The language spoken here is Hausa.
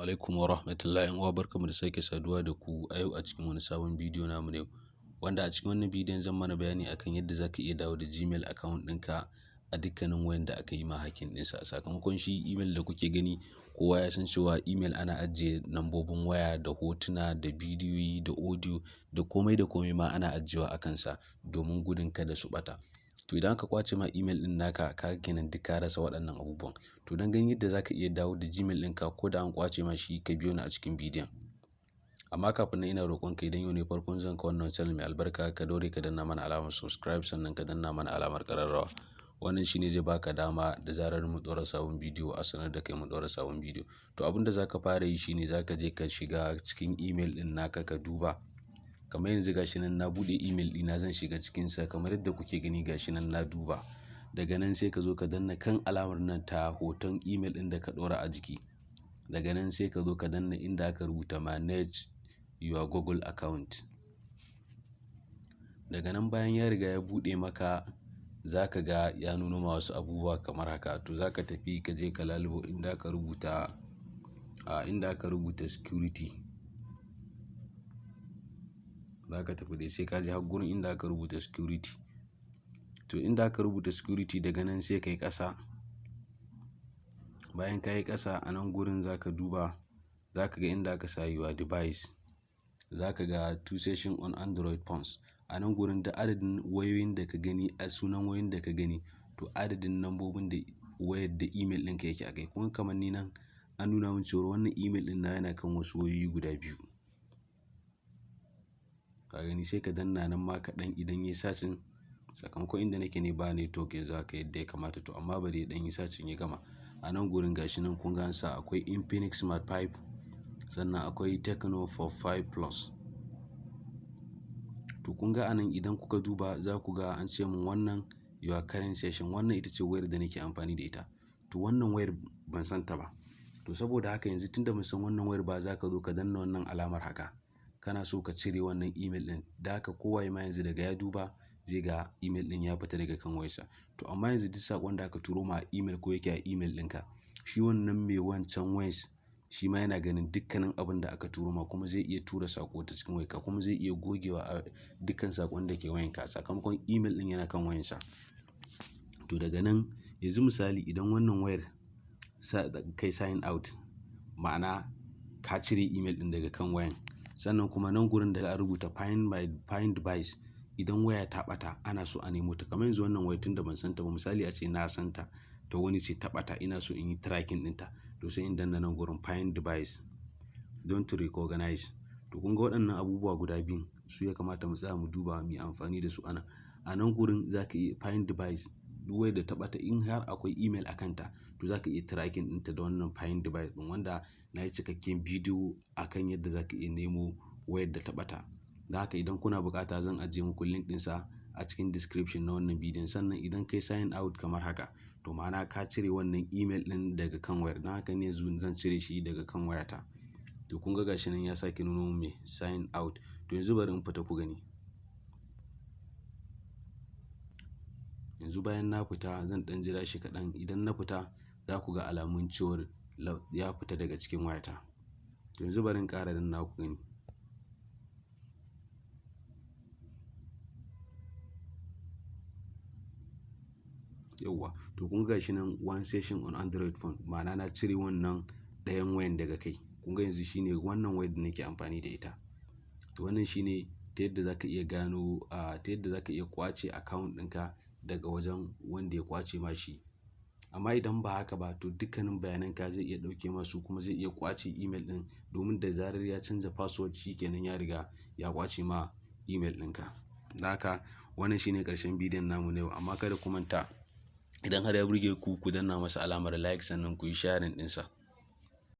Alaikum wa rahmatullahi wa barkamu da sake saduwa da ku a yau a cikin wani sabon bidiyo namu na yau, wanda a cikin wannan bidiyon zan mana bayani akan yadda zaka iya dawo da Gmail account ɗinka a dukkanin wayan da aka yi ma hacking ɗinsa. Sakamakon shi email da kuke gani, kowa ya san cewa email ana ajiye lambobin waya da hotuna da bidiyoyi da audio da komai ma ana ajiyewa a kansa domin gudun kada su ɓata. To idan aka kwace ma email ɗin naka, ka kenan duk ka rasa waɗannan abubuwan. To don ganin yadda zaka iya dawo da Gmail ɗinka ko da an kwace ma shi, ka biyo ni a cikin bidiyon. Amma kafin nan ina roƙon ka, idan yau ne farkon zuwan ka wannan channel mai albarka, ka daure ka danna mana alamar subscribe, sannan ka danna mana alamar ƙararrawa. Wannan shine zai baka dama da zarar mu ɗora sabon bidiyo a sanar da kai mu ɗora sabon bidiyo. To abin da zaka fara yi shine zaka je ka shiga cikin email ɗin naka ka duba. Kamar yanzu gashi nan na buɗe email ɗina, zan shiga cikinsa kamar yadda kuke gani gashi nan na duba. Daga nan sai ka zo ka danna kan alamar nan ta hoton email ɗin da ka ɗora a jiki. Daga nan sai ka zo ka danna inda aka rubuta manage your Google account. Daga nan bayan ya riga ya buɗe maka, za ka ga ya nuno ma wasu abubuwa kamar haka. To za ka tafi ka je ka lalubo inda aka rubuta security. Za ka tafi dai sai ka je har gurin inda aka rubuta security. To inda aka rubuta security, daga nan sai ka yi ƙasa. Bayan ka yi ƙasa, a nan gurin za ka duba, za ka ga inda aka sa your device. Za ka ga two session on Android phones. A nan gurin da adadin wayoyin da ka gani, a sunan wayoyin da ka gani, to adadin lambobin da wayar da email ɗinka yake a kai. Kuma kamar ni nan an nuna min cewa wannan email ɗin na yana kan wasu wayoyi guda biyu. Ka gani, sai ka danna nan ma kaɗan idan ya yi sacin. Sakamakon inda nake ne ba network yanzu haka yadda ya kamata, to amma bari ya ɗan yi sacin ya gama. A nan gurin gashi nan kun ga an sa akwai Infinix Smart 5, sannan akwai Tecno for 5 Plus. To kun ga anan idan kuka duba za ku ga an ce min wannan your current session. Wannan ita ce wayar da nake amfani da ita. To wannan wayar ban san ta ba. To saboda haka yanzu tunda ban san wannan wayar ba, za ka zo ka danna wannan alamar haka. Kana so ka cire wannan email ɗin. Da haka kowa ma yanzu daga ya duba zai ga email ɗin ya fita daga kan wayarsa. To amma yanzu duk saƙon da aka turo ma a email ko yake a email ɗinka, shi wannan mai wancan wayar shi ma yana ganin dukkanin abin da aka turo ma, kuma zai iya tura saƙo ta cikin wayarka, kuma zai iya gogewa a dukkan saƙon da ke wayanka. Sakamakon email ɗin yana kan wayarsa. To daga nan yanzu misali idan wannan wayar kai sign out, ma'ana ka cire email ɗin daga kan wayan. Sannan kuma nan gurin da aka rubuta find device, idan waya ta ɓata ana so a nemo ta. Kamar yanzu wannan wayar tunda ban san ta ba, misali a ce na san ta, to wani ce ta ɓata, ina so in yi tracking ɗinta. To sai in danna nan gurin find device don to recognize. To kun ga waɗannan abubuwa guda biyun su ya kamata mu tsaya mu duba mu yi amfani da su ana. A nan gurin za ka iya find device, duk wayar da ta ɓata in har akwai email a kanta, to za ka iya tracking ɗinta da wannan find device ɗin, wanda na yi cikakken bidiyo akan yadda za ka iya nemo wayar da ta ɓata. Da haka idan kuna buƙata zan ajiye muku link ɗinsa a cikin description na wannan bidiyon. Sannan idan kai sign out kamar haka, to ma'ana ka cire wannan email ɗin daga kan wayar. Dan haka ne yanzu zan cire shi daga kan wayata. To kun ga gashi nan ya sake nuno min me sign out. To yanzu bari in fita ku gani. Yanzu bayan na fita zan ɗan jira shi kaɗan. Idan na fita za ku ga alamun cewar ya fita daga cikin wayata. To yanzu bari in ƙara danna ku gani. Yauwa, to kun ga shi nan one session on Android phone, ma'ana na cire wannan ɗayan wayan daga kai. Kun ga yanzu shine wannan wayar da nake amfani da ita. To wannan shine ta yadda za ka iya gano ta yadda za ka iya ƙwace account ɗinka daga wajen wanda ya ƙwace ma shi. Amma idan ba haka ba, to dukkanin bayananka zai iya ɗauke masu, kuma zai iya ƙwace email ɗin, domin da zarar ya canza password shi kenan ya riga ya ƙwace ma email ɗinka. Da haka wannan shine ƙarshen bidiyon namu na yau. Amma kada ku manta, idan har ya burge ku, ku danna masa alamar like, sannan ku yi sharing ɗinsa.